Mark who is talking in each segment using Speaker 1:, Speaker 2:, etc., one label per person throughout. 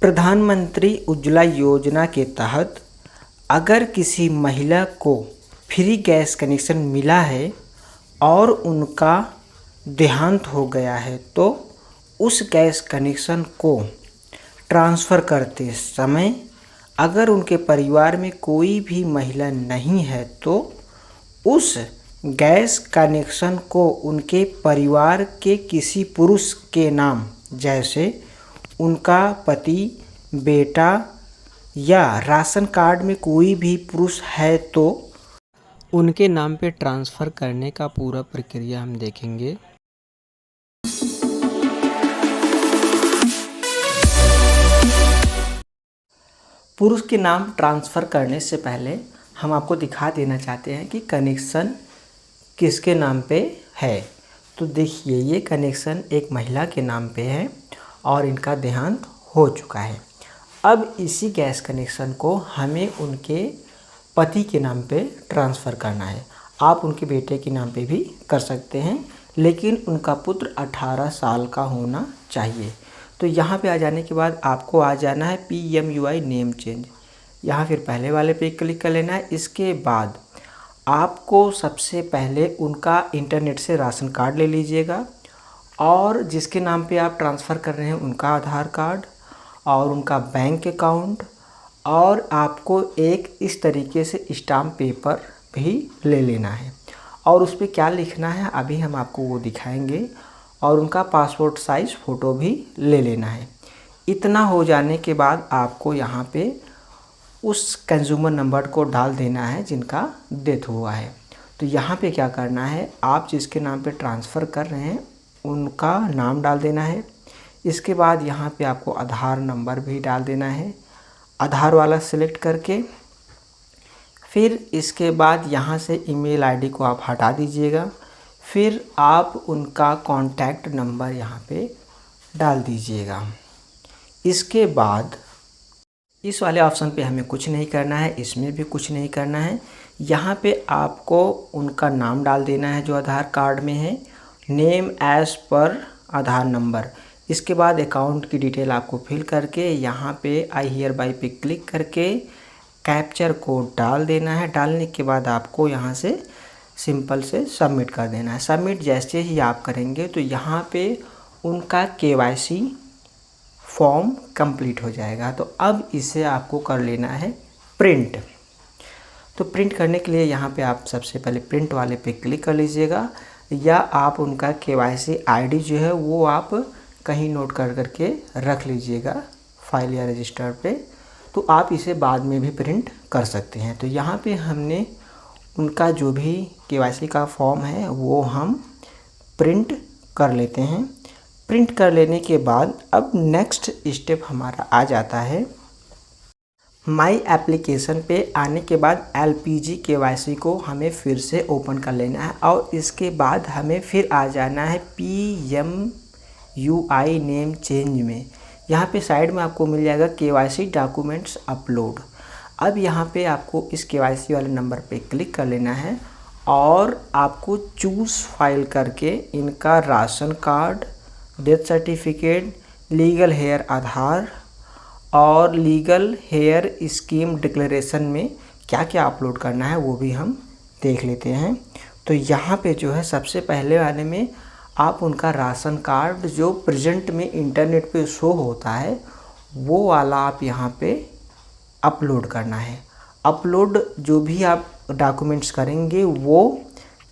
Speaker 1: प्रधानमंत्री उज्ज्वला योजना के तहत अगर किसी महिला को फ्री गैस कनेक्शन मिला है और उनका देहांत हो गया है तो उस गैस कनेक्शन को ट्रांसफ़र करते समय अगर उनके परिवार में कोई भी महिला नहीं है तो उस गैस कनेक्शन को उनके परिवार के किसी पुरुष के नाम, जैसे उनका पति, बेटा या राशन कार्ड में कोई भी पुरुष है तो उनके नाम पे ट्रांसफ़र करने का पूरा प्रक्रिया हम देखेंगे। पुरुष के नाम ट्रांसफ़र करने से पहले हम आपको दिखा देना चाहते हैं कि कनेक्शन किसके नाम पे है। तो देखिए, ये कनेक्शन एक महिला के नाम पे है और इनका देहांत हो चुका है। अब इसी गैस कनेक्शन को हमें उनके पति के नाम पे ट्रांसफ़र करना है। आप उनके बेटे के नाम पे भी कर सकते हैं, लेकिन उनका पुत्र 18 साल का होना चाहिए। तो यहाँ पे आ जाने के बाद आपको आ जाना है PMUI नेम चेंज। यहाँ फिर पहले वाले पे क्लिक कर लेना है। इसके बाद आपको सबसे पहले उनका इंटरनेट से राशन कार्ड ले लीजिएगा और जिसके नाम पे आप ट्रांसफ़र कर रहे हैं उनका आधार कार्ड और उनका बैंक अकाउंट, और आपको एक इस तरीके से स्टाम्प पेपर भी ले लेना है और उस पर क्या लिखना है अभी हम आपको वो दिखाएंगे, और उनका पासपोर्ट साइज़ फ़ोटो भी ले लेना है। इतना हो जाने के बाद आपको यहाँ पे उस कंज्यूमर नंबर को डाल देना है जिनका डेथ हुआ है। तो यहाँ पे क्या करना है, आप जिसके नाम पे ट्रांसफ़र कर रहे हैं उनका नाम डाल देना है। इसके बाद यहाँ पे आपको आधार नंबर भी डाल देना है, आधार वाला सिलेक्ट करके। फिर इसके बाद यहाँ से ईमेल आईडी को आप हटा दीजिएगा। फिर आप उनका कॉन्टैक्ट नंबर यहाँ पे डाल दीजिएगा। इसके बाद इस वाले ऑप्शन पे हमें कुछ नहीं करना है, इसमें भी कुछ नहीं करना है। यहाँ पे आपको उनका नाम डाल देना है जो आधार कार्ड में है, नेम एज़ पर आधार नंबर। इसके बाद अकाउंट की डिटेल आपको फिल करके यहाँ पे आई हियर बाय पे क्लिक करके कैप्चर कोड डाल देना है। डालने के बाद आपको यहाँ से सिंपल से सबमिट कर देना है। सबमिट जैसे ही आप करेंगे तो यहाँ पे उनका KYC फॉर्म कंप्लीट हो जाएगा। तो अब इसे आपको कर लेना है प्रिंट। तो प्रिंट करने के लिए यहाँ पे आप सबसे पहले प्रिंट वाले पे क्लिक कर लीजिएगा, या आप उनका KYC ID जो है वो आप कहीं नोट कर करके रख लीजिएगा फाइल या रजिस्टर पे। तो आप इसे बाद में भी प्रिंट कर सकते हैं। तो यहाँ पे हमने उनका जो भी KYC का फॉर्म है वो हम प्रिंट कर लेते हैं। प्रिंट कर लेने के बाद अब नेक्स्ट स्टेप हमारा आ जाता है माई एप्लीकेशन पे आने के बाद LPG KYC को हमें फिर से ओपन कर लेना है और इसके बाद हमें फिर आ जाना है PMUI नेम चेंज में। यहाँ पे साइड में आपको मिल जाएगा KYC डॉक्यूमेंट्स अपलोड। अब यहाँ पे आपको इस KYC वाले नंबर पे क्लिक कर लेना है और आपको चूज़ फाइल करके इनका ration card, death certificate, legal heir Aadhaar और लीगल हेयर स्कीम डिक्लेरेशन में क्या क्या अपलोड करना है वो भी हम देख लेते हैं। तो यहाँ पे जो है सबसे पहले वाले में आप उनका राशन कार्ड जो प्रेजेंट में इंटरनेट पे शो होता है वो वाला आप यहाँ पे अपलोड करना है। अपलोड जो भी आप डॉक्यूमेंट्स करेंगे वो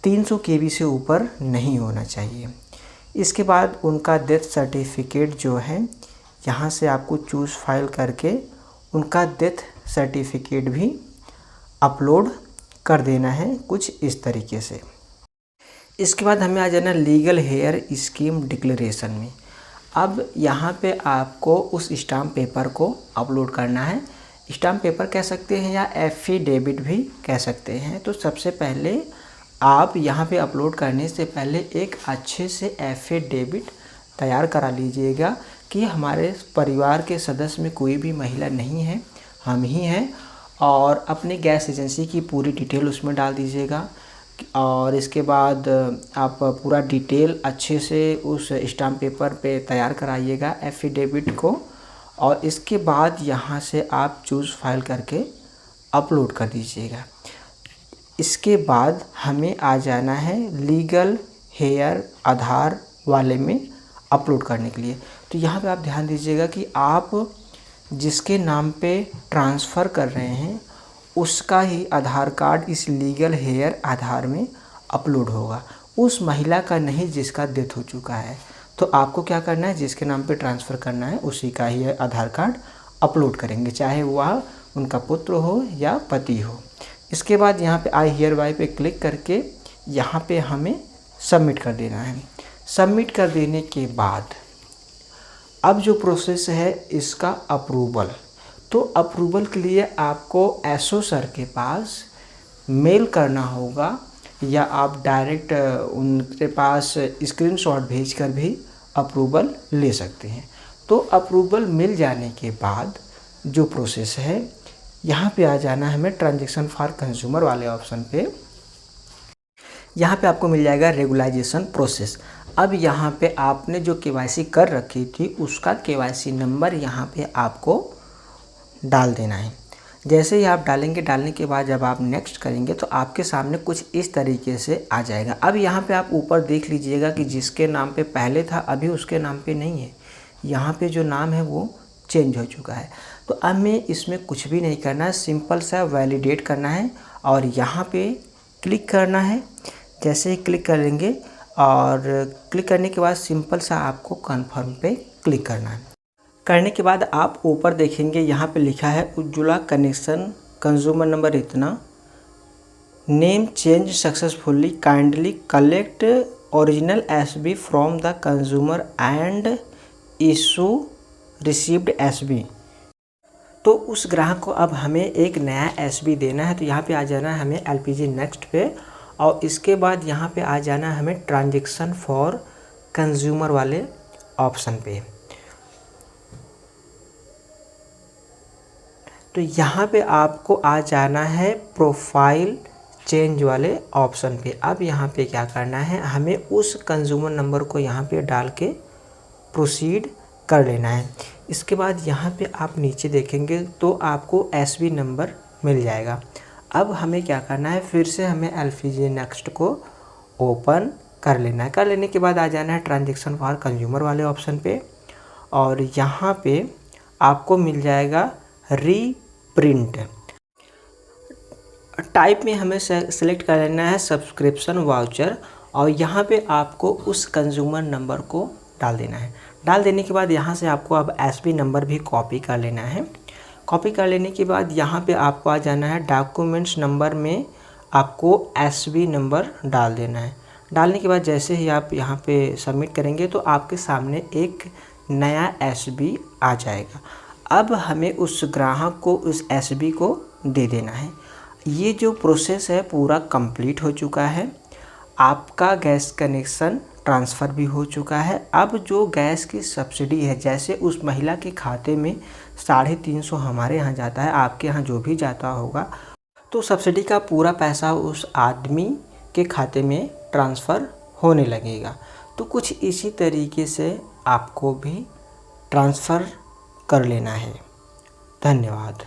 Speaker 1: 300 KB से ऊपर नहीं होना चाहिए। इसके बाद उनका डेथ सर्टिफिकेट जो है यहाँ से आपको चूज़ फाइल करके उनका डेथ सर्टिफिकेट भी अपलोड कर देना है कुछ इस तरीके से। इसके बाद हमें आ जाना लीगल हेयर स्कीम डिक्लेरेशन में। अब यहाँ पे आपको उस स्टाम्प पेपर को अपलोड करना है। स्टाम्प पेपर कह सकते हैं या एफिडेविट भी कह सकते हैं। तो सबसे पहले आप यहाँ पे अपलोड करने से पहले एक अच्छे से एफिडेविट तैयार करा लीजिएगा कि हमारे परिवार के सदस्य में कोई भी महिला नहीं है, हम ही हैं, और अपने गैस एजेंसी की पूरी डिटेल उसमें डाल दीजिएगा। और इसके बाद आप पूरा डिटेल अच्छे से उस स्टाम्प पेपर पे तैयार कराइएगा एफिडेविट को, और इसके बाद यहाँ से आप चूज़ फाइल करके अपलोड कर दीजिएगा। इसके बाद हमें आ जाना है लीगल हेयर आधार वाले में अपलोड करने के लिए। तो यहाँ पे आप ध्यान दीजिएगा कि आप जिसके नाम पे ट्रांसफ़र कर रहे हैं उसका ही आधार कार्ड इस लीगल हेयर आधार में अपलोड होगा, उस महिला का नहीं जिसका डेथ हो चुका है। तो आपको क्या करना है, जिसके नाम पे ट्रांसफ़र करना है उसी का ही आधार कार्ड अपलोड करेंगे, चाहे वह उनका पुत्र हो या पति हो। इसके बाद यहाँ पे आई हियर बाय पे क्लिक करके यहाँ पे हमें सबमिट कर देना है। सबमिट कर देने के बाद अब जो प्रोसेस है इसका अप्रूवल। तो अप्रूवल के लिए आपको एसओ सर के पास मेल करना होगा या आप डायरेक्ट उनके पास स्क्रीनशॉट भेजकर भी अप्रूवल ले सकते हैं। तो अप्रूवल मिल जाने के बाद जो प्रोसेस है, यहाँ पे आ जाना है हमें ट्रांजैक्शन फॉर कंज्यूमर वाले ऑप्शन पे। यहाँ पे आपको मिल जाएगा रेगुलाइजेशन प्रोसेस। अब यहाँ पे आपने जो केवाईसी कर रखी थी उसका केवाईसी नंबर यहाँ पे आपको डाल देना है। जैसे ही आप डालेंगे, डालने के बाद जब आप नेक्स्ट करेंगे तो आपके सामने कुछ इस तरीके से आ जाएगा। अब यहाँ पे आप ऊपर देख लीजिएगा कि जिसके नाम पे पहले था अभी उसके नाम पे नहीं है, यहाँ पे जो नाम है वो चेंज हो चुका है। तो अब हमें इसमें कुछ भी नहीं करना है, सिंपल सा वैलिडेट करना है और यहाँ पे क्लिक करना है। जैसे ही क्लिक करेंगे और क्लिक करने के बाद सिंपल सा आपको कन्फर्म पे क्लिक करना है। करने के बाद आप ऊपर देखेंगे यहाँ पे लिखा है उज्ज्वला कनेक्शन कंज्यूमर नंबर इतना, name change successfully, kindly collect original SB from the consumer and issue received SB. तो उस ग्राहक को अब हमें एक नया एसबी देना है। तो यहाँ पे आ जाना है हमें एलपीजी नेक्स्ट पे और इसके बाद यहाँ पे आ जाना है हमें ट्रांजैक्शन फॉर कंज्यूमर वाले ऑप्शन पे। तो यहाँ पे आपको आ जाना है प्रोफाइल चेंज वाले ऑप्शन पे। अब यहाँ पे क्या करना है, हमें उस कंज्यूमर नंबर को यहाँ पे डाल के प्रोसीड कर लेना है। इसके बाद यहाँ पे आप नीचे देखेंगे तो आपको एसबी नंबर मिल जाएगा। अब हमें क्या करना है, फिर से हमें एलपीजी नेक्स्ट को ओपन कर लेना है। कर लेने के बाद आ जाना है ट्रांजैक्शन फॉर कंज्यूमर वाले ऑप्शन पे और यहाँ पे आपको मिल जाएगा रीप्रिंट। टाइप में हमें सेलेक्ट कर लेना है सब्सक्रिप्शन वाउचर और यहाँ पे आपको उस कंज्यूमर नंबर को डाल देना है। डाल देने के बाद यहाँ से आपको अब एसबी नंबर भी कॉपी कर लेना है। कॉपी कर लेने के बाद यहाँ पे आपको आ जाना है डॉक्यूमेंट्स नंबर में आपको एसबी नंबर डाल देना है। डालने के बाद जैसे ही आप यहाँ पे सबमिट करेंगे तो आपके सामने एक नया एसबी आ जाएगा। अब हमें उस ग्राहक को उस एसबी को दे देना है। ये जो प्रोसेस है पूरा कंप्लीट हो चुका है। आपका गैस कनेक्शन ट्रांसफ़र भी हो चुका है। अब जो गैस की सब्सिडी है, जैसे उस महिला के खाते में 350 हमारे यहाँ जाता है, आपके यहाँ जो भी जाता होगा, तो सब्सिडी का पूरा पैसा उस आदमी के खाते में ट्रांसफ़र होने लगेगा। तो कुछ इसी तरीके से आपको भी ट्रांसफ़र कर लेना है। धन्यवाद।